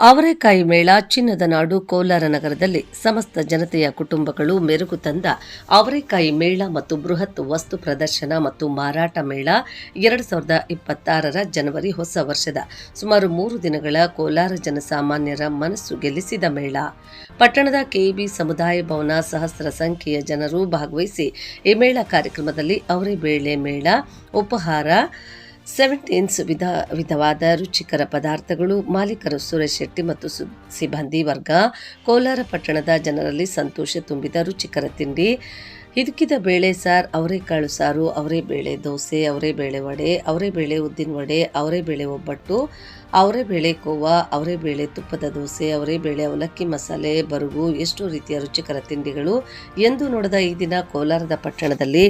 ಅವರೆಕಾಯಿ ಮೇಳ ಚಿನ್ನದ ನಾಡು ಕೋಲಾರ ನಗರದಲ್ಲಿ ಸಮಸ್ತ ಜನತೆಯ ಕುಟುಂಬಗಳು ಮೆರುಗು ತಂದ ಅವರೆಕಾಯಿ ಮೇಳ ಮತ್ತು ಬೃಹತ್ ವಸ್ತು ಪ್ರದರ್ಶನ ಮತ್ತು ಮಾರಾಟ ಮೇಳ 2026ರ ಜನವರಿ ಹೊಸ ವರ್ಷದ ಸುಮಾರು 3 ದಿನಗಳ ಕೋಲಾರ ಜನಸಾಮಾನ್ಯರ ಮನಸ್ಸು ಗೆಲ್ಲಿಸಿದ ಮೇಳ. ಪಟ್ಟಣದ ಕೆಇಬಿ ಸಮುದಾಯ ಭವನ ಸಹಸ್ರ ಸಂಖ್ಯೆಯ ಜನರು ಭಾಗವಹಿಸಿ ಈ ಮೇಳ ಕಾರ್ಯಕ್ರಮದಲ್ಲಿ ಅವರೆಬೇಳೆ ಮೇಳ, ಉಪಹಾರ, 17 ವಿಧವಾದ ರುಚಿಕರ ಪದಾರ್ಥಗಳು, ಮಾಲೀಕರು ಸುರೇಶ್ ಶೆಟ್ಟಿ ಮತ್ತು ಸಿಬ್ಬಂದಿ ವರ್ಗ, ಕೋಲಾರ ಪಟ್ಟಣದ ಜನರಲ್ಲಿ ಸಂತೋಷ ತುಂಬಿದ ರುಚಿಕರ ತಿಂಡಿ, ಹಿದುಕಿದ ಬೇಳೆ ಸಾರು, ಅವರೆಕಾಳು ಸಾರು, ಅವರೆಬೇಳೆ ದೋಸೆ, ಅವರೆಬೇಳೆ ವಡೆ, ಅವರೆಬೇಳೆ ಉದ್ದಿನ ವಡೆ, ಅವರೆಬೇಳೆ ಒಬ್ಬಟ್ಟು, ಅವರೆಬೇಳೆ ಕೋವಾ, ಅವರೆಬೇಳೆ ತುಪ್ಪದ ದೋಸೆ, ಅವರೆಬೇಳೆ ಅವಲಕ್ಕಿ ಮಸಾಲೆ, ಬರುಗು, ಎಷ್ಟು ರೀತಿಯ ರುಚಿಕರ ತಿಂಡಿಗಳು. ಎಂದು ನೋಡದ ಈ ದಿನ ಕೋಲಾರದ ಪಟ್ಟಣದಲ್ಲಿ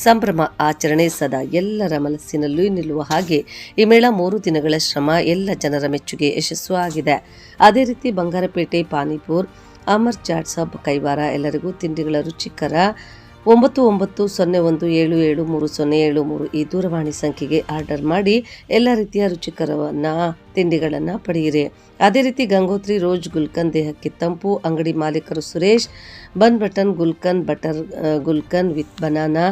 ಸಂಭ್ರಮ ಆಚರಣೆ ಸದಾ ಎಲ್ಲರ ಮನಸ್ಸಿನಲ್ಲೂ ನಿಲ್ಲುವ ಹಾಗೆ ಈ ಮೇಳ 3 ದಿನಗಳ ಶ್ರಮ ಎಲ್ಲ ಜನರ ಮೆಚ್ಚುಗೆ ಯಶಸ್ಸು ಆಗಿದೆ. ಅದೇ ರೀತಿ ಬಂಗಾರಪೇಟೆ, ಪಾನಿಪುರ್, ಅಮರ್ ಚಾಟ್ಸ್ ಹಬ್, ಕೈವಾರ ಎಲ್ಲರಿಗೂ ತಿಂಡಿಗಳ ರುಚಿಕರ 9901773073 ಈ ದೂರವಾಣಿ ಸಂಖ್ಯೆಗೆ ಆರ್ಡರ್ ಮಾಡಿ ಎಲ್ಲ ರೀತಿಯ ರುಚಿಕರವನ್ನ ತಿಂಡಿಗಳನ್ನು ಪಡೆಯಿರಿ. ಅದೇ ರೀತಿ ಗಂಗೋತ್ರಿ ರೋಜ್ ಗುಲ್ಕನ್ ದೇಹಕ್ಕೆ ತಂಪು, ಅಂಗಡಿ ಮಾಲೀಕರು Suresh, bun button gulkand, butter gulkand with banana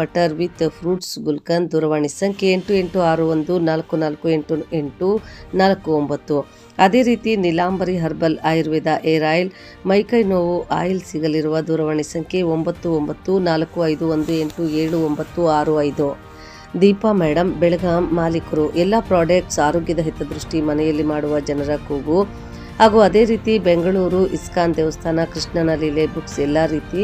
butter with fruits gulkand. ದೂರವಾಣಿ ಸಂಖ್ಯೆ 8861448849. ಅದೇ ರೀತಿ Neelambari herbal ayurveda hair oil, ಮೈಕೈ ನೋವು ಆಯಿಲ್ ಸಿಗಲಿರುವ ದೂರವಾಣಿ ಸಂಖ್ಯೆ 9945187965. ದೀಪಾ ಮೇಡಮ್, ಬೆಳಗಾಂ ಮಾಲೀಕರು. ಎಲ್ಲ ಪ್ರಾಡಕ್ಟ್ಸ್ ಆರೋಗ್ಯದ ಹಿತದೃಷ್ಟಿ, ಮನೆಯಲ್ಲಿ ಮಾಡುವ ಜನರ ಕೂಗು. ಹಾಗೂ ಅದೇ ರೀತಿ ಬೆಂಗಳೂರು ಇಸ್ಕಾನ್ ದೇವಸ್ಥಾನ, ಕೃಷ್ಣನ ಲೀಲೆ ಬುಕ್ಸ್ ಎಲ್ಲ ರೀತಿ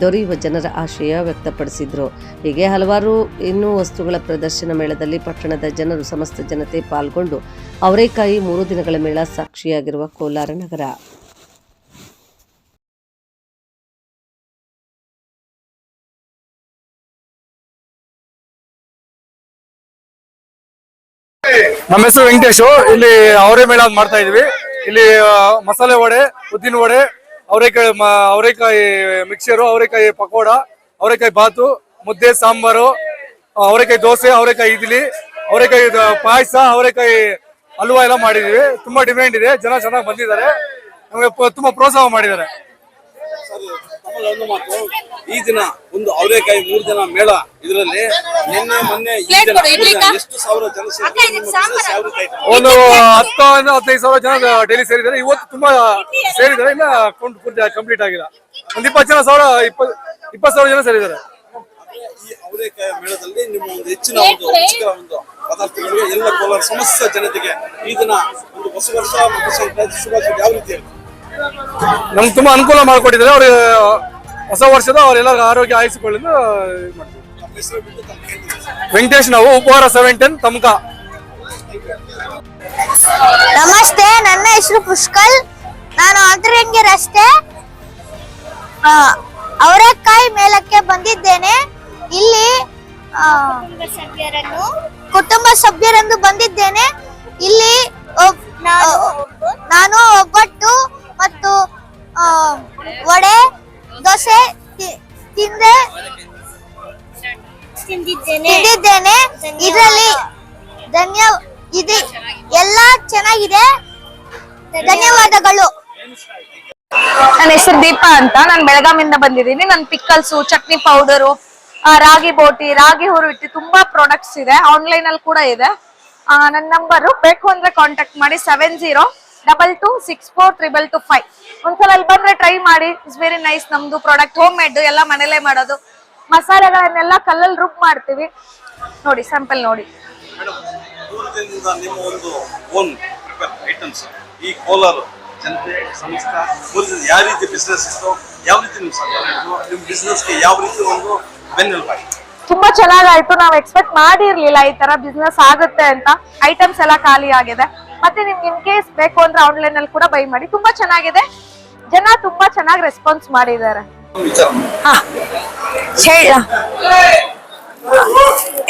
ದೊರೆಯುವ ಜನರ ಆಶಯ ವ್ಯಕ್ತಪಡಿಸಿದ್ರು. ಹೀಗೆ ಹಲವಾರು ಇನ್ನೂ ವಸ್ತುಗಳ ಪ್ರದರ್ಶನ ಮೇಳದಲ್ಲಿ ಪಟ್ಟಣದ ಜನರು ಸಮಸ್ತ ಜನತೆ ಪಾಲ್ಗೊಂಡು ಅವರೆಕಾಯಿ 3 ದಿನಗಳ ಮೇಳ ಸಾಕ್ಷಿಯಾಗಿರುವ ಕೋಲಾರ ನಗರ. ನಮ್ಮ ಹೆಸರು ವೆಂಕಟೇಶು. ಇಲ್ಲಿ ಅವರೇ ಮೇಳ ಮಾಡ್ತಾ ಇದೀವಿ. ಇಲ್ಲಿ ಮಸಾಲೆ ವಡೆ, ಉದ್ದಿನ ವಡೆ, ಅವರೆಕಾಯಿ ಮಿಕ್ಸರು, ಅವರೆಕಾಯಿ ಪಕೋಡ, ಅವರೆಕಾಯಿ ಬಾತು, ಮುದ್ದೆ, ಸಾಂಬಾರು, ಅವರೆಕಾಯಿ ದೋಸೆ, ಅವರೆಕಾಯಿ ಇಡ್ಲಿ, ಅವರೆಕಾಯಿ ಪಾಯಸ, ಅವರೆಕಾಯಿ ಹಲ್ವಾ ಎಲ್ಲ ಮಾಡಿದೀವಿ. ತುಂಬಾ ಡಿಮ್ಯಾಂಡ್ ಇದೆ, ಜನ ಚೆನ್ನಾಗಿ ಬಂದಿದ್ದಾರೆ, ನಮಗೆ ತುಂಬಾ ಪ್ರೋತ್ಸಾಹ ಮಾಡಿದ್ದಾರೆ. ಈ ದಿನ ಒಂದು ಅವರೆಕಾಯಿ 3 ದಿನ ಮೇಳ, ಇದರಲ್ಲಿ ನಿನ್ನೆ ಮೊನ್ನೆ ಎಷ್ಟು ಸಾವಿರ ಜನ ಒಂದು 10-15 ಸಾವಿರ ಜನ ಡೈಲಿ ಸೇರಿದ್ದಾರೆ. ಇವತ್ತು ತುಂಬಾ ಸೇರಿದ್ದಾರೆ, ಇನ್ನ ಅಕೌಂಟ್ ಪೂರ್ತಿ ಕಂಪ್ಲೀಟ್ ಆಗಿಲ್ಲ. ಒಂದು 20 ಸಾವಿರ ಜನ ಸೇರಿದ್ದಾರೆ. ಈ ಅವರೆಕಾಯಿ ಮೇಳದಲ್ಲಿ ನಿಮ್ಮ ಒಂದು ಹೆಚ್ಚಿನ ಒಂದು ರುಚಿಕರ ಒಂದು ಪದಾರ್ಥಗಳು ಎಲ್ಲ ಕೋಲಾರ ಸಮಸ್ತ ಜನತೆಗೆ ಈ ದಿನ ಒಂದು ಹೊಸ ವರ್ಷ ಮತ್ತು ಸಂಕ್ರಾಂತಿ ಶುಭಾಶಯ ಯಾವ ರೀತಿ ನಮ್ಗೆ ತುಂಬಾ ಅನುಕೂಲ ಮಾಡಿಕೊಟ್ಟಿದ್ದಾರೆ. ಅವ್ರು ಹೊಸ ವರ್ಷದ ಅವರೆಲ್ಲ ಆರೋಗ್ಯ ಆಯಿಸಿಕೊಳ್ಳಲು ವೆಂಕಟೇಶ್. ನಾವು ಉಪಹಾರ 710 ತಮಕ. ನಮಸ್ತೆ, ನನ್ನ ಹೆಸರು ಪುಷ್ಕಲ್. ನಾನು ಅಂತರಂಗಿ ರಸ್ತೆ ಅವರೆಕಾಯಿ ಮೇಳಕ್ಕೆ ಬಂದಿದ್ದೇನೆ. ಇಲ್ಲಿ ಕುಟುಂಬ ಸಭ್ಯರೆಂದು ಬಂದಿದ್ದೇನೆ. ಇಲ್ಲಿ ನಾನು ಒಬ್ಬಟ್ಟು ಮತ್ತು ವಡೆ, ದೋಸೆ ತಿಂದಿದ್ದೇನೆ. ಇದರಲ್ಲಿ ಇದು ಎಲ್ಲ ಚೆನ್ನಾಗಿದೆ. ಧನ್ಯವಾದಗಳು. ನನ್ನ ಹೆಸರು ದೀಪಾ ಅಂತ. ನಾನು ಬೆಳಗಾವಿಂದ ಬಂದಿದ್ದೀನಿ. ನನ್ನ ಪಿಕ್ಕಲ್ಸು, ಚಟ್ನಿ ಪೌಡರು, ರಾಗಿ ಬೋಟಿ, ರಾಗಿ ಹುರುವಿಟ್ಟು ತುಂಬಾ ಪ್ರಾಡಕ್ಟ್ಸ್ ಇದೆ. ಆನ್ಲೈನ್ ಅಲ್ಲಿ ಕೂಡ ಇದೆ. ನನ್ನ ನಂಬರ್ ಬೇಕು ಅಂದ್ರೆ ಕಾಂಟ್ಯಾಕ್ಟ್ ಮಾಡಿ 7022642225. ಒಂದ್ಸಲ ಅಲ್ಲಿ ಬಂದ್ರೆ ಟ್ರೈ ಮಾಡಿ. It's very nice. ನಮ್ದು ಪ್ರಾಡಕ್ಟ್ ಹೋಮ್ ಮೇಡ್, ಎಲ್ಲ ಮನೇಲೆ ಮಾಡೋದು. ಮಸಾಲೆಗಳನ್ನೆಲ್ಲ ಕಲ್ಲಲ್ಲಿ ರುಬ್ ಮಾಡ್ತೀವಿ. ನೋಡಿ, ಸ್ಯಾಂಪಲ್ ನೋಡಿ. ನಿಮ್ಮ ಒಂದು ಓನ್ ಐಟಮ್ಸ್ ಈ ಕೋಲಾರ ಜನತೆ ಸಮಸ್ತ ಯಾವ ರೀತಿ ಬಿಸ್ನೆಸ್ ಇತ್ತು, ಯಾವ ರೀತಿ ನಿಮ್ಮ ಬಿಸ್ನೆಸ್ಗೆ ಯಾವ ರೀತಿ ಒಂದು ಬೆನ್ನೆಲುಬಾಯಿತು? ತುಂಬಾ ಚೆನ್ನಾಗಾಯ್ತು. ನಾವು ಎಕ್ಸ್ಪೆಕ್ಟ್ ಮಾಡಿರ್ಲಿಲ್ಲ ಈ ತರ ಬಿಸ್ನೆಸ್ ಆಗುತ್ತೆ ಅಂತ. ಐಟಮ್ಸ್ ಎಲ್ಲ ಖಾಲಿ ಆಗಿದೆ. ಮತ್ತೆ ನಿಮ್ಗೆ ಇನ್ ಕೇಸ್ ಬೇಕು ಅಂದ್ರೆ ಆನ್ಲೈನ್ ಅಲ್ಲಿ ಕೂಡ ಬೈ ಮಾಡಿ. ತುಂಬಾ ಚೆನ್ನಾಗಿದೆ. ಜನ ತುಂಬಾ ಚೆನ್ನಾಗಿ ರೆಸ್ಪಾನ್ಸ್ ಮಾಡಿದ್ದಾರೆ.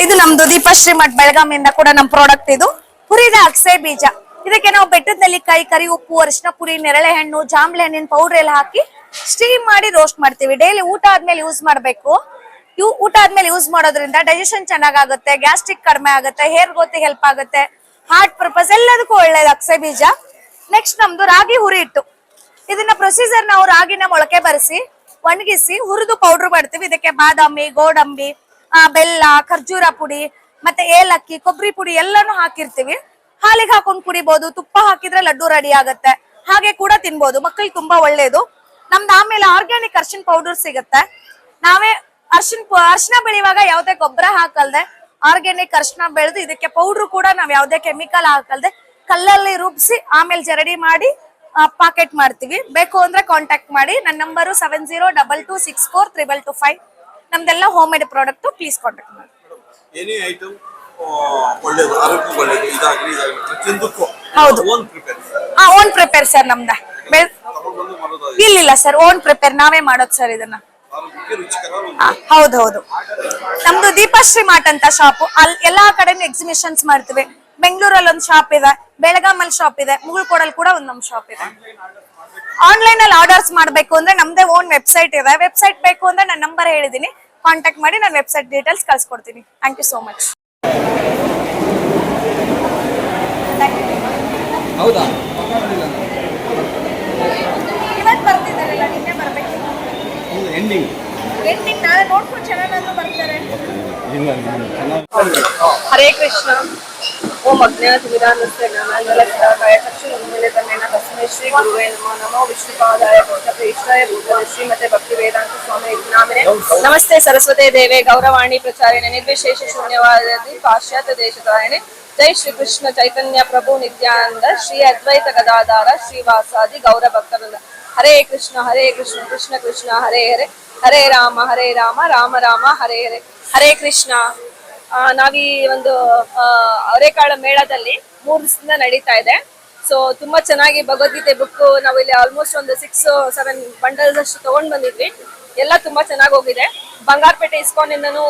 ಇದು ನಮ್ದು ದೀಪಶ್ರೀ ಮಠ್ ಬೆಳಗಾವಿಯಿಂದ ಕೂಡ ನಮ್ ಪ್ರಾಡಕ್ಟ್. ಇದು ಹುರಿದ ಅಗಸೆ ಬೀಜ. ಇದಕ್ಕೆ ನಾವು ಬೆಟ್ಟದ ನೆಲ್ಲಿಕಾಯಿ, ಕರಿ ಉಪ್ಪು, ಅರಿಶಿನ ಪುಡಿ, ನೆರಳೆ ಹಣ್ಣು, ಜಾಂಬಳೆ ಹಣ್ಣಿನ ಪೌಡರ್ ಎಲ್ಲ ಹಾಕಿ ಸ್ಟೀಮ್ ಮಾಡಿ ರೋಸ್ಟ್ ಮಾಡ್ತೀವಿ. ಡೈಲಿ ಊಟ ಆದ್ಮೇಲೆ ಯೂಸ್ ಮಾಡ್ಬೇಕು. ಊಟ ಆದ್ಮೇಲೆ ಯೂಸ್ ಮಾಡೋದ್ರಿಂದ ಡೈಜೆಷನ್ ಚೆನ್ನಾಗುತ್ತೆ, ಗ್ಯಾಸ್ಟ್ರಿಕ್ ಕಡಿಮೆ ಆಗುತ್ತೆ, ಹೇರ್ ಗ್ರೋತ್ ಹೆಲ್ಪ್ ಆಗುತ್ತೆ, ಹಾರ್ಟ್ ಪರ್ಪಸ್ ಎಲ್ಲದಕ್ಕೂ ಒಳ್ಳೇದು ಅಗಸೆ ಬೀಜ. ನೆಕ್ಸ್ಟ್ ನಮ್ದು ರಾಗಿ ಹುರಿ ಹಿಟ್ಟು. ಇದನ್ನ ಪ್ರೊಸೀಜರ್ ನಾವು ರಾಗಿನ ಮೊಳಕೆ ಬರಿಸಿ ಒಣಗಿಸಿ ಹುರಿದು ಪೌಡರ್ ಮಾಡ್ತೀವಿ. ಇದಕ್ಕೆ ಬಾದಾಮಿ, ಗೋಡಂಬಿ, ಬೆಲ್ಲ, ಖರ್ಜೂರ ಪುಡಿ, ಮತ್ತೆ ಏಲಕ್ಕಿ, ಕೊಬ್ಬರಿ ಪುಡಿ ಎಲ್ಲಾನು ಹಾಕಿರ್ತೀವಿ. ಹಾಲಿಗೆ ಹಾಕೊಂಡು ಕುಡಿಬಹುದು, ತುಪ್ಪ ಹಾಕಿದ್ರೆ ಲಡ್ಡು ರೆಡಿ ಆಗತ್ತೆ, ಹಾಗೆ ಕೂಡ ತಿನ್ಬಹುದು. ಮಕ್ಕಳಿಗೆ ತುಂಬಾ ಒಳ್ಳೇದು. ನಮ್ದು ಆಮೇಲೆ ಆರ್ಗ್ಯಾನಿಕ್ ಅರ್ಶಿನ ಪೌಡರ್ ಸಿಗುತ್ತೆ. ನಾವೇ ಅರ್ಶಿನ ಬೆಳೆಯುವಾಗ ಯಾವುದೇ ಗೊಬ್ಬರ ಹಾಕಲ್ದೆ ಆರ್ಗ್ಯಾನಿಕ್ ಅರ್ಶಿನ ಬೆಳೆದು ಇದಕ್ಕೆ ಪೌಡರ್ ಕೂಡ ನಾವ್ ಯಾವುದೇ ಕೆಮಿಕಲ್ ಹಾಕಲ್ದೆ ಕಲ್ಲಲ್ಲಿ ರುಬ್ಸಿ ಆಮೇಲೆ ಜರಡಿ ಮಾಡಿ ಪಾಕೆಟ್ ಮಾಡ್ತೀವಿ. ಬೇಕು ಅಂದ್ರೆ ಕಾಂಟ್ಯಾಕ್ಟ್ ಮಾಡಿ. ನನ್ನ ನಂಬರು 7022643225. ನಮ್ದೆಲ್ಲ home made product. Please contact ಮಾಡಿ. ಎನಿ ಐಟಮ್ ಒಳ್ಳೇದು, ಆರೋಗ್ಯಕ್ಕೆ ಒಳ್ಳೇದು. ಇದಾಗಲಿ ಪ್ರತಿಯೊಂದಕ್ಕೂ ಹೌದು. Own prepare own prepare sir ನಮ್ದ. ತಗೊಂಡ್ಬಂದು ಮಾಡೋದು ಇಲ್ಲ ಸರ್, ಓನ್ ಪ್ರಿಪೇರ್ ನಾವೇ ಮಾಡೋದು ಸರ್ ಇದನ್ನ. ಆರೋಗ್ಯಕ್ಕೆ ರುಚಿಕರ ಹೌದೌದು. ನಮ್ದು ದೀಪಶ್ರೀ ಮಾರ್ಟ್ ಅಂತ ಶಾಪ್. ಅಲ್ಲಿ ಎಲ್ಲಾ ಕಡೆನೂ ಎಕ್ಸಿಬಿಷನ್ಸ್ ಮಾಡ್ತೀವಿ. ಬೆಂಗಳೂರಲ್ಲಿ ಒಂದು ಶಾಪ್ ಇದೆ, ಬೆಳಗಾಮಲ್ಲಿ ಶಾಪ್ ಇದೆ, ಮುಗುಳ್ಕೋಡಲ್ಲಿ ಕೂಡ ಒಂದು ನಮ್ ಶಾಪ್ ಇದೆ. ಆನ್ಲೈನ್ ಅಲ್ಲಿ ಆರ್ಡರ್ಸ್ ಮಾಡ್ಬೇಕು ಅಂದ್ರೆ ನಮ್ದೇ ಓನ್ ವೆಬ್ಸೈಟ್ ಇದೆ. ವೆಬ್ಸೈಟ್ ಬೇಕು ಅಂದ್ರೆ ನನ್ನ ನಂಬರ್ ಹೇಳಿದೀನಿ, ಕಾಂಟ್ಯಾಕ್ಟ್ ಮಾಡಿ. ನಾನು ವೆಬ್ಸೈಟ್ ಡೀಟೇಲ್ಸ್ ಕಳ್ಸಿಕೊಡ್ತೀನಿ. Thank you so much. ಹೌದಾ? ಇವತ್ತು ಬರ್ತಿದ್ದಾರಲ್ಲ, ನಿನ್ನೆ ಬರ್ಬೇಕು. ಎಂಡಿಂಗ್ ಎಂಡಿಂಗ್ ನಾಳೆ ನೋಡ್ಕೊಂಡು ಚೆನ್ನಾಗಿ ಬರ್ತಾರೆ. ಹರೇ ಕೃಷ್ಣ. ಓಂ ಅಜ್ಞಾತವಿದಾನಸ್ತೆ ಜ್ಞಾನಾಂಜಲಕರಾಯ ಚಕ್ಷುರುನ್ಮಿಲಿತಮೇನ ತಸ್ಮೈ ಶ್ರೀ ಗುರುವೇ ನಮಃ. ನಮೋ ವಿಷ್ಣುಪಾದಾಯ ಕೃಷ್ಣಪ್ರೇಷ್ಠಾಯ ಭೂತಲೆ ಶ್ರೀಮತೆ ಭಕ್ತಿವೇದಾಂತ ಸ್ವಾಮಿ ನಾಮಿನೇ. ನಮಸ್ತೆ ಸರಸ್ವತೆ ದೇವೆ ಗೌರವಾಣಿ ಪ್ರಚಾರಿಣೆ ನಿರ್ವಿಶೇಷ ಶೂನ್ಯವಾದಿ ಪಾಶ್ಚಾತ್ಯ ದೇಶದಾಯಣೆ. ಜೈ ಶ್ರೀ ಕೃಷ್ಣ ಚೈತನ್ಯ ಪ್ರಭು ನಿತ್ಯಾನಂದ ಶ್ರೀ ಅದ್ವೈತ ಗದಾಧಾರ ಶ್ರೀವಾಸಾದಿ ಗೌರ ಭಕ್ತವೃಂದ. ಹರೇ ಕೃಷ್ಣ ಕೃಷ್ಣ ಕೃಷ್ಣ ಹರೇ ಹರೇ, ಹರೇ ರಾಮ ರಾಮ ರಾಮ ಹರೇ ಹರೇ. ಹರೇ ಕೃಷ್ಣ. ನಾವೀ ಒಂದು ಅವರೆಕಾಳು ಮೇಳದಲ್ಲಿ 3 ದಿವಸದಿಂದ ನಡೀತಾ ಇದೆ. ಸೊ ತುಂಬಾ ಚೆನ್ನಾಗಿ ಭಗವದ್ಗೀತೆ ಬುಕ್ ನಾವು ಇಲ್ಲಿ ಆಲ್ಮೋಸ್ಟ್ ಒಂದು 6-7 ಬಂಡಲ್ಸ್ ಅಷ್ಟು ತಗೊಂಡ್ ಬಂದಿದ್ವಿ. ಎಲ್ಲ ತುಂಬಾ ಚೆನ್ನಾಗಿ ಹೋಗಿದೆ. ಬಂಗಾರಪೇಟೆ ಇಸ್ಕಾನಿಂದನೂ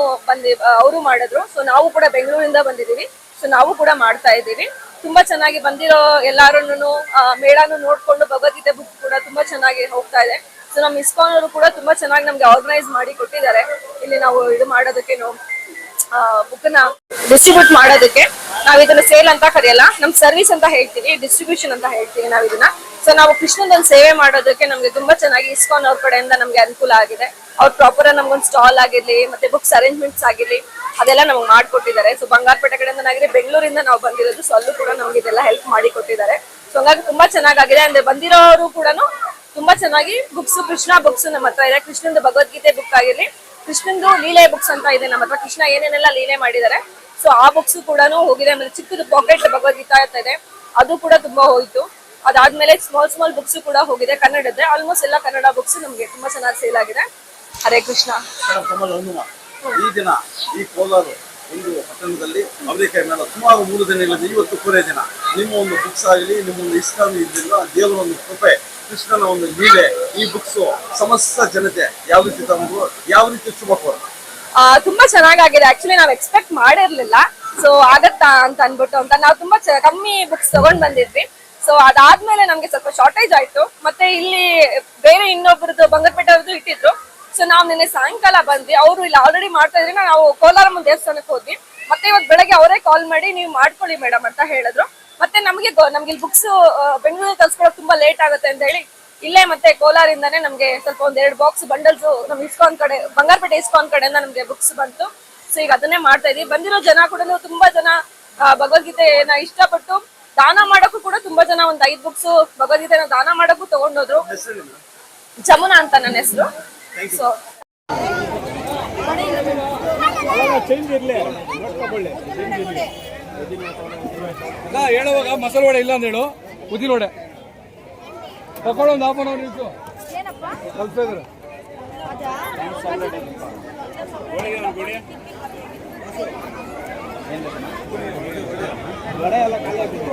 ಅವರು ಮಾಡಿದ್ರು. ಸೊ ನಾವು ಕೂಡ ಬೆಂಗಳೂರಿಂದ ಬಂದಿದೀವಿ. ಸೊ ನಾವು ಕೂಡ ಮಾಡ್ತಾ ಇದ್ದೀವಿ. ತುಂಬಾ ಚೆನ್ನಾಗಿ ಬಂದಿರೋ ಎಲ್ಲಾರನ್ನು ಮೇಳಾನು ನೋಡ್ಕೊಂಡು ಭಗವದ್ಗೀತೆ ಬುಕ್ ಕೂಡ ತುಂಬಾ ಚೆನ್ನಾಗಿ ಹೋಗ್ತಾ ಇದೆ. ಸೊ ನಮ್ಮ ಇಸ್ಕಾನ್ ಅವರು ಕೂಡ ತುಂಬಾ ಚೆನ್ನಾಗಿ ನಮ್ಗೆ ಆರ್ಗನೈಸ್ ಮಾಡಿ ಕೊಟ್ಟಿದ್ದಾರೆ. ಇಲ್ಲಿ ನಾವು ಇದು ಮಾಡೋದಕ್ಕೆ ಬುಕ್ ನ ಡಿಸ್ಟ್ರಿಬ್ಯೂಟ್ ಮಾಡೋದಕ್ಕೆ. ನಾವ್ ಇದನ್ನ ಸೇಲ್ ಅಂತ ಕರೆಯಲ್ಲ, ನಮ್ ಸರ್ವಿಸ್ ಅಂತ ಹೇಳ್ತೀವಿ, ಡಿಸ್ಟ್ರಿಬ್ಯೂಷನ್ ಅಂತ ಹೇಳ್ತೀವಿ ನಾವ್ ಇದನ್ನ. ಸೊ ನಾವು ಕೃಷ್ಣದೊಂದು ಸೇವೆ ಮಾಡೋದಕ್ಕೆ ನಮ್ಗೆ ತುಂಬಾ ಚೆನ್ನಾಗಿ ಇಸ್ಕಾನ್ ಅವ್ರ ಕಡೆಯಿಂದ ನಮ್ಗೆ ಅನುಕೂಲ ಆಗಿದೆ. ಅವ್ರು ಪ್ರಾಪರ್ ನಮ್ಗೊಂದು ಸ್ಟಾಲ್ ಆಗಿರ್ಲಿ, ಮತ್ತೆ ಬುಕ್ಸ್ ಅರೇಂಜ್ಮೆಂಟ್ಸ್ ಆಗಿರ್ಲಿ, ಅದೆಲ್ಲ ನಮ್ಗೆ ಮಾಡ್ಕೊಟ್ಟಿದ್ದಾರೆ. ಸೊ ಬಂಗಾರಪೇಟೆ ಕಡೆಯಿಂದ ನಾಗಿರಿ, ಬೆಂಗಳೂರಿಂದ ನಾವು ಬಂದಿರೋದು. ಸೊ ಅಲ್ಲೂ ಕೂಡ ನಮ್ಗೆ ಇದೆಲ್ಲ ಹೆಲ್ಪ್ ಮಾಡಿ ಕೊಟ್ಟಿದ್ದಾರೆ. ಸೊ ಹಂಗಾಗಿ ತುಂಬಾ ಚೆನ್ನಾಗಿದೆ. ಅಂದ್ರೆ ಬಂದಿರೋರು ಕೂಡ ತುಂಬಾ ಚೆನ್ನಾಗಿ ಬುಕ್ಸ್, ಕೃಷ್ಣ ಬುಕ್ಸ್ ನಮ್ಮ ಹತ್ರ ಇದೆ. ಕೃಷ್ಣಂದು ಭಗವದ್ಗೀತೆ ಬುಕ್ ಆಗಿರ್ಲಿ, ಕೃಷ್ಣಂದು ಲೀಲೆ ಬುಕ್ಸ್ ಅಂತ ಇದೆ ನಮ್ಮ ಹತ್ರ. ಕೃಷ್ಣ ಏನೇನೆಲ್ಲ ಲೀಲೆ ಮಾಡಿದ್ದಾರೆ, ಸೊ ಆ ಬುಕ್ಸ್ ಕೂಡ ಹೋಗಿದೆ. ಆಮೇಲೆ ಚಿಕ್ಕದು ಪಾಕೆಟ್ ಭಗವದ್ಗೀತಾ ಅಂತ ಇದೆ, ಅದು ಕೂಡ ತುಂಬಾ ಹೋಯ್ತು. ಅದಾದ್ಮೇಲೆ ಸ್ಮಾಲ್ ಬುಕ್ಸ್ ಕೂಡ ಹೋಗಿದೆ ಕನ್ನಡದ. ಆಲ್ಮೋಸ್ಟ್ ಎಲ್ಲ ಕನ್ನಡ ಬುಕ್ಸ್ ನಮ್ಗೆ ತುಂಬಾ ಚೆನ್ನಾಗಿ ಸೇಲ್ ಆಗಿದೆ. ಹರೇ ಕೃಷ್ಣ. ಈ ದಿನ ಈ ಕೋಲಾರ ಒಂದು ಪಟ್ಟಣದಲ್ಲಿ ಅವರೇಕಾಯಿ ಮೇಳ ಸುಮಾರು 3 ದಿನ ಇಲ್ಲದೆ ಇವತ್ತು ಕೊನೆ ದಿನ. ನಿಮ್ಮ ಒಂದು ಬುಕ್ಸ್ ಆಗಲಿ, ನಿಮ್ಮ ಒಂದು ಇಸ್ಕಾನ್ ಇದರಿಂದ ದೇವರ ಒಂದು ಕೃಪೆ, ಕೃಷ್ಣನ ಒಂದು ಲೀಲೆ, ಈ ಬುಕ್ಸ್ ಸಮಸ್ತ ಜನತೆ ಯಾವ ರೀತಿ ತಗೊಂಡು ಯಾವ ರೀತಿ ಶುಭ ಕೋರ ತುಂಬಾ ಚೆನ್ನಾಗಿದೆ. ಆಕ್ಚುಲಿ ನಾವ್ ಎಕ್ಸ್ಪೆಕ್ಟ್ ಮಾಡಿರ್ಲಿಲ್ಲ. ಸೊ ಆಗತ್ತಾ ಅಂತ ಅನ್ಬಿಟ್ಟು ನಾವು ತುಂಬಾ ಕಮ್ಮಿ ಬುಕ್ಸ್ ತಗೊಂಡ್ ಬಂದಿದ್ವಿ. ಸೊ ಅದಾದ್ಮೇಲೆ ನಮ್ಗೆ ಸ್ವಲ್ಪ ಶಾರ್ಟೇಜ್ ಆಯ್ತು. ಮತ್ತೆ ಇಲ್ಲಿ ಬೇರೆ ಇನ್ನೊಬ್ರದ್ದು ಬಂಗಾರಪೇಟೆ ಅವ್ರದ್ದು ಇಟ್ಟಿದ್ರು. ಸೊ ನಾವ್ ನಿನ್ನೆ ಸಾಯಂಕಾಲ ಬಂದ್ವಿ. ಅವರು ಇಲ್ಲಿ ಆಲ್ರೆಡಿ ಮಾಡ್ತಾ ಇದ್ರಿ. ನಾವು ಕೋಲಾರಮ್ಮ ದೇವಸ್ಥಾನಕ್ಕೆ ಹೋದ್ವಿ. ಮತ್ತೆ ಇವತ್ತು ಬೆಳಗ್ಗೆ ಅವರೇ ಕಾಲ್ ಮಾಡಿ ನೀವು ಮಾಡ್ಕೊಳ್ಳಿ ಮೇಡಮ್ ಅಂತ ಹೇಳಿದ್ರು. ಮತ್ತೆ ನಮ್ಗೆ ಇಲ್ಲಿ ಬುಕ್ಸ್ ಬೆಂಗಳೂರಿಗೆ ತಲ್ಸ್ಕೊಳಕ್ ತುಂಬಾ ಲೇಟ್ ಆಗುತ್ತೆ ಅಂತ ಹೇಳಿ ಇಲ್ಲೇ ಮತ್ತೆ ಕೋಲಾರಿಂದಾನೇ ನಮ್ಗೆ ಸ್ವಲ್ಪ 1-2 ಬಾಕ್ಸ್ ಬಂಡಲ್ಸ್ ನಮ್ ಇಸ್ಕಾನ್ ಕಡೆ, ಬಂಗಾರಪೇಟೆ ಇಸ್ಕಾನ್ ಕಡೆಯಿಂದ ನಮ್ಗೆ ಬುಕ್ಸ್ ಬಂತು. ಸೊ ಈಗ ಅದನ್ನೇ ಮಾಡ್ತಾ ಇದೀವಿ. ಬಂದಿರೋ ಜನ ಕೂಡ ತುಂಬಾ ಜನ ಭಗವದ್ಗೀತೆನ ಇಷ್ಟಪಟ್ಟು ದಾನ ಮಾಡಕ್ಕೂ ಕೂಡ ತುಂಬಾ ಜನ 5 ಬುಕ್ಸ್ ಭಗವದ್ಗೀತೆನ ದಾನ ಮಾಡಕ್ಕೂ ತಗೊಂಡೋದ್ರು. ಜಮುನಾ ಅಂತ ನನ್ನ ಹೆಸರು. ಸೊ ಹೇಳುವಾಗ ಮಸಾಲೆ ವಡೆ ಇಲ್ಲ ಅಂತ ಹೇಳು. ಉದ್ದಿನ ವಡೆ ತಗೊಳ್ಳೋ ಒಂದು ಹಾಫ್ ಅನ್ ಅವರ್ ಇತ್ತು ಸ್ವಲ್ಪ ಇದ್ರೆ ವಡೆ ಎಲ್ಲ ಖಾಲಿ ಆಗ್ತಿದೆ.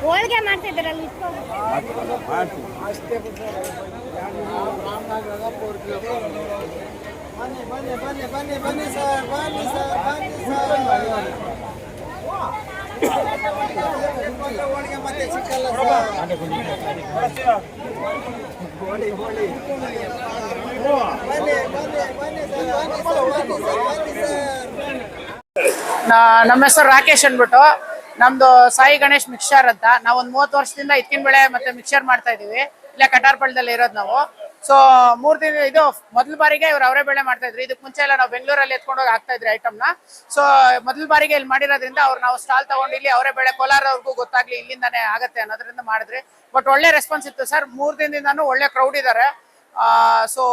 ಹೋಳಿಗೆ ಮಾಡ್ತಿದ್ದೀರಲ್ಲ. ನಮ್ಮ ಹೆಸರು ರಾಕೇಶ್ ಅಂದ್ಬಿಟ್ಟು. ನಮ್ದು ಸಾಯಿ ಗಣೇಶ್ ಮಿಕ್ಸರ್ ಅಂತ. ನಾವು ಒಂದು 30 ವರ್ಷದಿಂದ ಇದ್ಕಿನ ಬೆಳೆ ಮತ್ತೆ ಮಿಕ್ಸರ್ ಮಾಡ್ತಾ ಇದೀವಿ. ಇಲ್ಲೇ ಕಟಾರ್ಪಳ್ಳಿದಲ್ಲಿ ಇರೋದು ನಾವು. ಸೊ 3 ದಿನ ಇದು ಮೊದಲ ಬಾರಿಗೆ ಇವ್ರು ಅವರೇ ಬೆಳೆ ಮಾಡ್ತಾ ಇದ್ರು. ಇದಕ್ಕೆ ಮುಂಚೆ ಎಲ್ಲ ನಾವು ಬೆಂಗಳೂರಲ್ಲಿ ಎತ್ಕೊಂಡು ಹೋಗಿ ಹಾಕ್ತಾ ಇದ್ರಿ ಐಟಮ್ನ. ಸೊ ಮೊದಲ ಬಾರಿಗೆ ಇಲ್ಲಿ ಮಾಡಿರೋದ್ರಿಂದ ಅವ್ರು ನಾವು ಸ್ಟಾಲ್ ತಗೊಂಡು ಇಲ್ಲಿ ಅವರೇ ಬೆಳೆ ಕೋಲಾರವ್ರಿಗೂ ಗೊತ್ತಾಗ್ಲಿ ಇಲ್ಲಿಂದಾನೇ ಆಗತ್ತೆ ಅನ್ನೋದ್ರಿಂದ ಮಾಡಿದ್ರಿ. ಬಟ್ ಒಳ್ಳೆ ರೆಸ್ಪಾನ್ಸ್ ಇತ್ತು ಸರ್. 3 ದಿನದಿಂದಾನು ಒಳ್ಳೆ ಕ್ರೌಡ್ ಇದ್ದಾರೆ. ಸೊ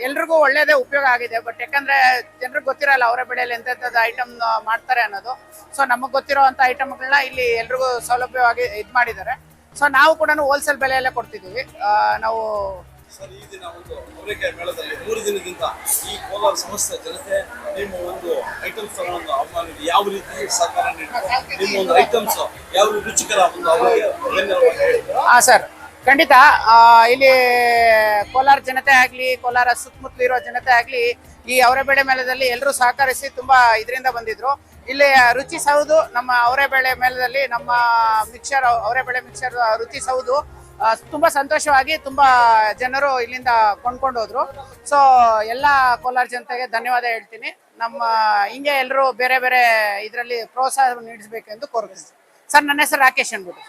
ಎಲ್ರಿಗೂ ಒಳ್ಳೇದೇ ಉಪಯೋಗ ಆಗಿದೆ. ಬಟ್ ಯಾಕಂದ್ರೆ ಜನರಿಗೆ ಗೊತ್ತಿರಲ್ಲ ಅವರೇ ಬೆಳೆಯಲ್ಲಿ ಎಂತೆಂಥದ್ದು ಐಟಮ್ ಮಾಡ್ತಾರೆ ಅನ್ನೋದು. ಸೊ ನಮಗೆ ಗೊತ್ತಿರೋ ಅಂತ ಐಟಮ್ಗಳನ್ನ ಇಲ್ಲಿ ಎಲ್ರಿಗೂ ಸೌಲಭ್ಯವಾಗಿ ಇದು ಮಾಡಿದ್ದಾರೆ. ಸೊ ನಾವು ಕೂಡ ಹೋಲ್ಸೇಲ್ ಬೆಲೆಯಲ್ಲೇ ಕೊಡ್ತಿದ್ದೀವಿ. ನಾವು ಸರ್, ಈ ದಿನ ಒಂದು ಅವರೆಕಾಯಿ ಮೇಳದಲ್ಲಿ 3 ದಿನದಿಂದ ಈ ಕೋಲಾರ ಸಮಸ್ತ ಜನತೆ ನಿಮ್ಮ ಒಂದು ಐಟಮ್ಸ್ ತಗೊಂಡು ಅವಮಾನಿಗೆ ಯಾವ ರೀತಿ ಸಹಕಾರ ನೀಡಿದ್ರು, ನಿಮ್ಮ ಒಂದು ಐಟಮ್ಸ್ ಯಾವ ರುಚಿಕರ ಒಂದು ಅವರಿಗೆ ಹಾ ಸರ್, ಖಂಡಿತ. ಇಲ್ಲಿ ಕೋಲಾರ ಜನತೆ ಆಗ್ಲಿ, ಕೋಲಾರ ಸುತ್ತಮುತ್ತಲು ಇರೋ ಜನತೆ ಆಗ್ಲಿ, ಈ ಅವರೇ ಬೆಳೆ ಮೇಳದಲ್ಲಿ ಎಲ್ಲರೂ ಸಹಕರಿಸಿ ತುಂಬಾ ಇದರಿಂದ ಬಂದಿದ್ರು. ಇಲ್ಲಿ ರುಚಿ ಸೌದು ನಮ್ಮ ಅವರೇ ಬೆಳೆ ಮೇಳದಲ್ಲಿ ನಮ್ಮ ಮಿಕ್ಸರ್ ಅವರೇ ಬೆಳೆ ಮಿಕ್ಸರ್ ರುಚಿ ಸೌದು ತುಂಬಾ ಸಂತೋಷವಾಗಿ ತುಂಬಾ ಜನರು ಇಲ್ಲಿಂದ ಕೊಂಡ್ಕೊಂಡು ಹೋದ್ರು. ಸೊ ಎಲ್ಲ ಕೋಲಾರ ಜನತೆಗೆ ಧನ್ಯವಾದ ಹೇಳ್ತೀನಿ. ನಮ್ಮ ಹಿಂಗೆ ಎಲ್ಲರೂ ಬೇರೆ ಬೇರೆ ಇದರಲ್ಲಿ ಪ್ರೋತ್ಸಾಹ ನೀಡಿಸ್ಬೇಕೆಂದು ಕೋರ್ತೀನಿ ಸರ್. ನನ್ನ ಹೆಸರು ರಾಕೇಶ್ ಅಂದ್ಬಿಟ್ಟು.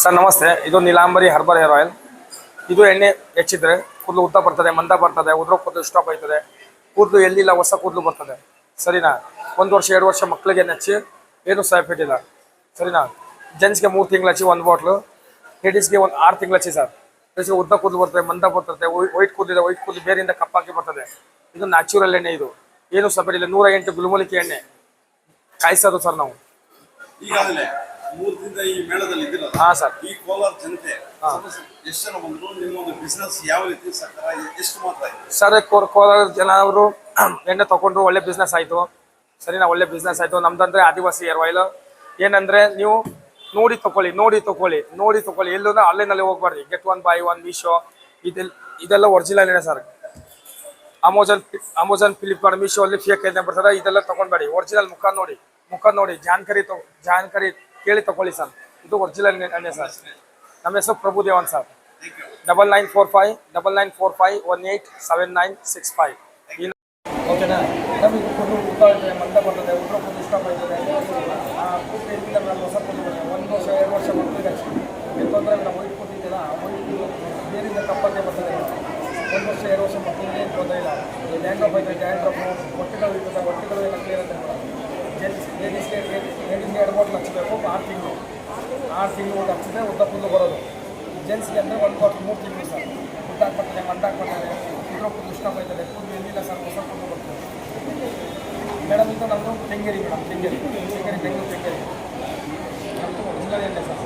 ಸರ್ ನಮಸ್ತೆ. ಇದು ನೀಲಾಂಬರಿ ಹರ್ಬಲ್ ಹೇರ್ ಆಯಿಲ್. ಇದು ಎಣ್ಣೆ ಹೆಚ್ಚಿದ್ರೆ ಕೂದಲು ಉದ್ದ ಬರ್ತದೆ, ಮಂದ ಬರ್ತದೆ, ಉದ್ರೋ ಕೂದಲು ಸ್ಟಾಪ್ ಆಯ್ತದೆ, ಕೂದಲು ಎಲ್ಲಿಲ್ಲ ಹೊಸ ಕೂದಲು ಬರ್ತದೆ. ಸರಿನಾ? 1 ವರ್ಷ 2 ವರ್ಷ ಮಕ್ಕಳಿಗೆ ಹಚ್ಚಿ ಏನು ಸೈಡ್ ಎಫೆಕ್ಟ್ ಇಲ್ಲ. ಸರಿನಾ? ಜೆಂಟ್ಸ್ಗೆ 3 ತಿಂಗಳು ಹಚ್ಚಿ 1 ಬಾಟ್ಲು, ಲೇಡೀಸ್ಗೆ 6 ತಿಂಗಳು ಹಚ್ಚಿ ಸರ್. ಲೇಡೀಸ್ಗೆ ಉದ್ದ ಕೂದಲು ಬರ್ತದೆ, ಮಂದ ಬರ್ತದೆ, ವೈಟ್ ಕೂದಲಿದೆ, ವೈಟ್ ಕೂದಲು ಬೇರೆಯಿಂದ ಕಪ್ಪಾಕಿ ಬರ್ತದೆ. ಇದು ನ್ಯಾಚುರಲ್ ಎಣ್ಣೆ. ಇದು ಏನು ಸಪರೇಟ್ ಇಲ್ಲ. 108 ಗುಲ್ಮೂಲಿಕೆ ಎಣ್ಣೆ ಕಾಯಿಸೋದು ಸರ್ ನಾವು. ಈಗಾಗಲೇ 3 ದಿನದ ಈ ಮೇಳದಲ್ಲಿ ಇದ್ದೀರಲ್ಲ. ಹಾ ಸರ್. ಈ ಕೋಲಾರ ಜನತೆ ಎಷ್ಟು ಜನ ಬಂದ್ರು, ನಿಮ್ಮ ಒಂದು ಬಿಸ್ನೆಸ್ ಯಾವ ರೀತಿ ಸಹಕಾರ ಎಷ್ಟು ಮಾತ್ರ ಆಯ್ತು ಸರ್? ಕೋಲಾರ ಜನ ಅವರು ಎಣ್ಣೆ ತಗೊಂಡ್ರು, ಒಳ್ಳೆ ಬಿಸ್ನೆಸ್ ಆಯ್ತು. ಸರಿನಾ? ಒಳ್ಳೆ ಬಿಸ್ನೆಸ್ ಆಯ್ತು. ನಮ್ದಂದ್ರೆ ಆದಿವಾಸಿ ಹೇರ್ ಆಯಿಲ್. ಏನಂದ್ರೆ ನೀವು ನೋಡಿ ತಗೊಳ್ಳಿ. ಎಲ್ಲೂ ಆನ್ಲೈನಲ್ಲಿ ಹೋಗ್ಬಾರ್ದು. ಗೆಟ್ 1 buy 1 ಮೀಶೋ ಇದೆಲ್ಲ ಒರಿಜಿನಲ್ ಎಣ್ಣೆ ಸರ್. ಅಮೆಝಾನ್ ಫ್ಲಿಪ್ಕಾರ್ಟ್ ಮೀಶೋ ಅಲ್ಲಿ ಫೇಕ್ ಎಣ್ಣೆ ಬರ್ತಾರೆ. ಇದೆಲ್ಲ ತಗೊಂಡ್ಬೇಡಿ. ಒರಿಜಿನಲ್ ಮುಖ ನೋಡಿ ಜಾನ್ಕರಿ ಕೇಳಿ ತಗೊಳ್ಳಿ ಸರ್. ಇದು ಒರಿಜಿನಲ್ ಎಣ್ಣೆ ಸರ್. ನಮ್ಮ ಹೆಸರು ಪ್ರಭುದೇವನ್ ಸರ್. 9945187965. ಓಕೆನಾ? ನಮಗೆ ಕೂದಲು ಉದ್ದ ಇದೆ, ಮಂದ ಬರ್ತದೆ, ಉದ್ರೋ ಕೂದಲು ಇಷ್ಟ ಬರ್ತದೆ, ಕೂದಲು ಎಲ್ಲಿಂದ ನಾವು ಹೊಸ ಕೂದಲು ಬರ್ತದೆ. 1 ವರ್ಷ 2 ವರ್ಷ ಮಕ್ಕಳಿಗೆ ಹಚ್ಚಿ ತೊಂದರೆ ನಾವು ವೈಟ್ ಕೂತಿದ್ದೀರ, ವೈಟ್ ಬೇರಿಂದ ಕಪ್ಪಕ್ಕೆ ಬರ್ತದೆ. 1 ವರ್ಷ 2 ವರ್ಷ ಮಕ್ಕಳಿಗೆ ಏನು ತೊಂದರೆ ಇಲ್ಲ. ಡ್ಯಾಂಡ್ರಫ್ ಐತೆ, ಹೊಟ್ಟೆಗಳು ಇರ್ತದೆ, ಹೊಟ್ಟೆಗಳು ಎಲ್ಲ ಕ್ಲಿಯರ್ ಅಂತ ಲೇಡೀಸ್ಗೆ 2 ಬಾಟ್ಲು ಹಚ್ಚಬೇಕು. 6 ತಿಂಗಳು ಒಂದು ಹಚ್ಚಿದ್ರೆ ಉದ್ದ ಕೂದಲು ಬರೋದು. ಜೆಂಟ್ಸ್ಗೆ ಅಂದರೆ 1 ಬಾಟ್ಲು 3 ತಿಂಗಳು ಸರ್. ಉದ್ದಾಕ್ಬರ್ತದೆ, ಮಂದಾಕ್ಬರ್ತದೆ, ಉದ್ರೋ ಕೂದಲು ಇಷ್ಟ ಬರ್ತದೆ, ಕೂದಲು ಎಲ್ಲಿಲ್ಲ ಸರ್, ಹೊಸ ಕೂದಲು ಬರ್ತದೆ. ಮೇಡಮ್ ಇದು ನಮ್ಮದು ಕೆಂಗೇರಿ ಮೇಡಮ್, ಕೆಂಗೇರಿ ಬೆಂಗಳೂರು ಕೆಂಗೇರಿ. ನಮ್ಮದು ಒರಿಜಿನಲ್ ಎಣ್ಣೆ ಸರ್.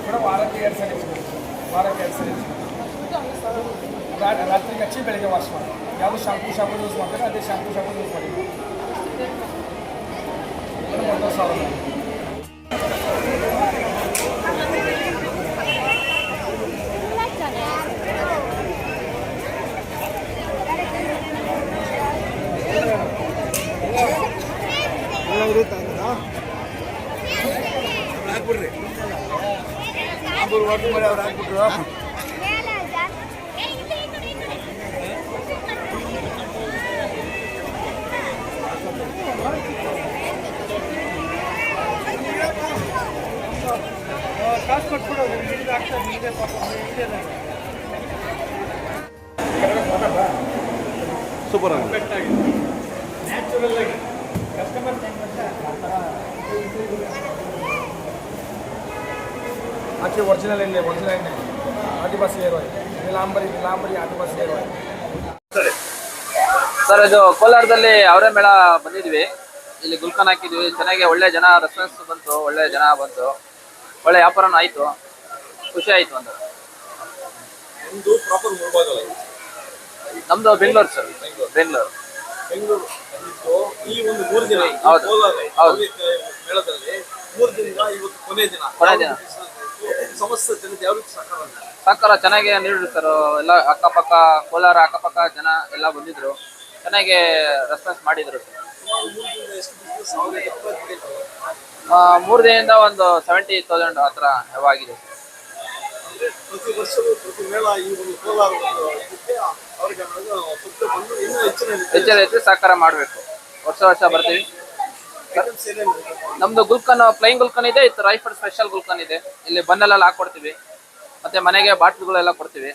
ಮೇಡಮ್ ವಾರಕ್ಕೆ 2 ಸಲ ರಾತ್ರಿಗೆ ಹಚ್ಚಿ ಬೆಳಗ್ಗೆ ವಾಶ್ ಮಾಡಿ. ಯಾವುದು ಶಾಂಪೂ ಯೂಸ್ ಮಾಡ್ತಾರೆ ಅದೇ ಶಾಂಪೂ ಯೂಸ್ ಮಾಡಿ. ಮೇಡಮ್ 1,000. ಹಾಕ್ಬಿಡ್ರಿ. ವಾಟರ್ ಮಾಡಿ ಅವ್ರು ಹಾಕ್ಬಿಟ್ರು. ಕಾಸು ಕೊಟ್ಬಿಡೋದು. ಸೂಪರ್ ಆಗಿ ನ್ಯಾಚುರಲ್ ಆಗಿ ಕಸ್ಟಮರ್ ಆಕೆ ಒರಿಜಿನಲ್ ಎಣ್ಣೆ ಆದಿವಾಸಿ ಹೇರ್ ಆಯಿಲ್. ನೀಲಾಂಬರಿ ಆದಿವಾಸಿ ಹೇರ್ ಆಯಿಲ್. ಸರ್, ಇದು ಕೋಲಾರದಲ್ಲಿ ಅವರೇ ಮೇಳ ಬಂದಿದ್ವಿ. ಇಲ್ಲಿ ಗುಲ್ಕನ್ ಹಾಕಿದ್ವಿ. ಚೆನ್ನಾಗಿ ಒಳ್ಳೆ ಜನ ರೆಸ್ಪಾನ್ಸ್ ಬಂತು, ಒಳ್ಳೆ ಒಳ್ಳೆ ವ್ಯಾಪಾರನೂ ಆಯಿತು. ಖುಷಿ ಆಯಿತು ಅಂತ. ಒಂದು ಪ್ರಾಪರ್ ಹೋಗ್ಬೋದಲ್ಲ. ನಮ್ದು ಬೆಂಗಳೂರು ಸರ್. ಬೆಂಗಳೂರು ಈ ಒಂದು 3 ದಿನ ಹೌದು. ಮೇಳದಲ್ಲಿ 3 ದಿನ ಇವತ್ತು ಕೊನೆ ದಿನ. ಸಮಸ್ತ ಜನತೆ ಯಾವ ರೀತಿ ಸಹಕಾರ ಮಾಡ್ತಾರೆ? ಸಹಕಾರ ಚೆನ್ನಾಗಿ ನೀಡಿದ್ರು ಸರ್. ಎಲ್ಲ ಅಕ್ಕಪಕ್ಕ ಕೋಲಾರ ಅಕ್ಕಪಕ್ಕ ಜನ ಎಲ್ಲ ಬಂದಿದ್ರು, ಚೆನ್ನಾಗಿ ರೆಸ್ಪಾನ್ಸ್ ಮಾಡಿದ್ರು ಸರ್. ಸುಮಾರು 3 ದಿನದಿಂದ ಎಷ್ಟು business ಆಗಿದೆ? 3 ದಿನದಿಂದ ಒಂದು 70,000 ಹತ್ರ ಆಗಿದೆ ಸರ್. ಪ್ರತಿ ವರ್ಷವೂ ಪ್ರತಿ ಮೇಳ ಈ ಒಂದು ಕೋಲಾರ ಇದಕ್ಕೆ ಅವ್ರಿಗೆ ಸುತ್ತ ಬಂದು ಇನ್ನೂ ಹೆಚ್ಚು ಸಹಕಾರ ಮಾಡಬೇಕು. ವರ್ಷ ಬರ್ತೀವಿ. ಐಟಮ್ಸ್ ಏನೇನು ಇದೆ? ನಮ್ದು ಗುಲ್ಕನ್, ಪ್ಲೈನ್ ಗುಲ್ಕನ್ ಇದೆ, ಇತ್ತು ರೈಫಲ್ ಸ್ಪೆಷಲ್ ಗುಲ್ಕನ್ ಇದೆ. ಇಲ್ಲಿ ಬನ್ನಲ್ಲೆಲ್ಲ ಹಾಕೊಡ್ತೀವಿ, ಮತ್ತೆ ಮನೆಗೆ ಬಾಟ್ಲುಗಳೆಲ್ಲ ಕೊಡ್ತೀವಿ.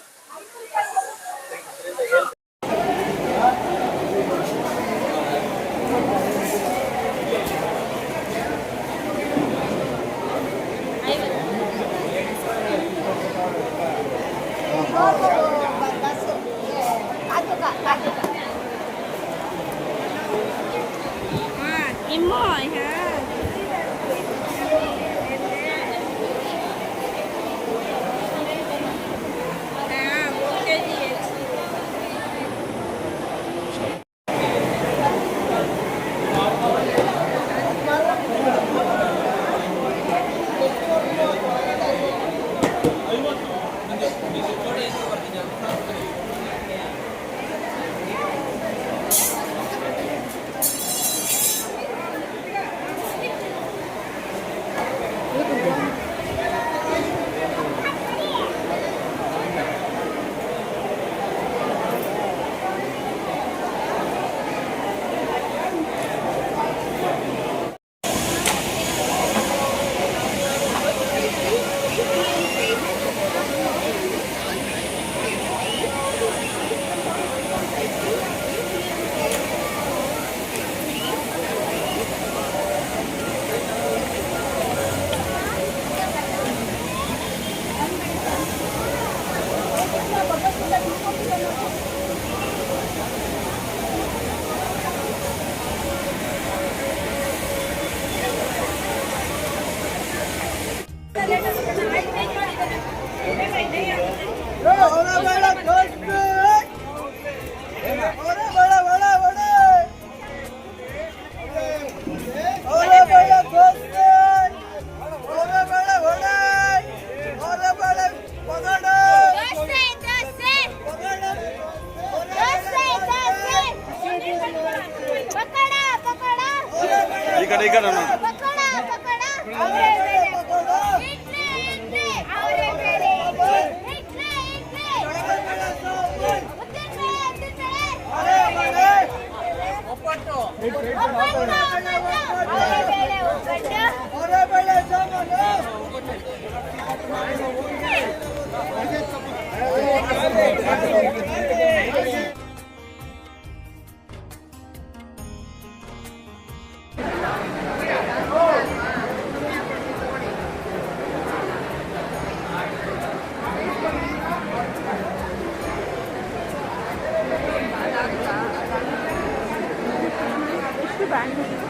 ಈ ಕಡೆ ನಾನು ಬ್ಯಾಂಡ್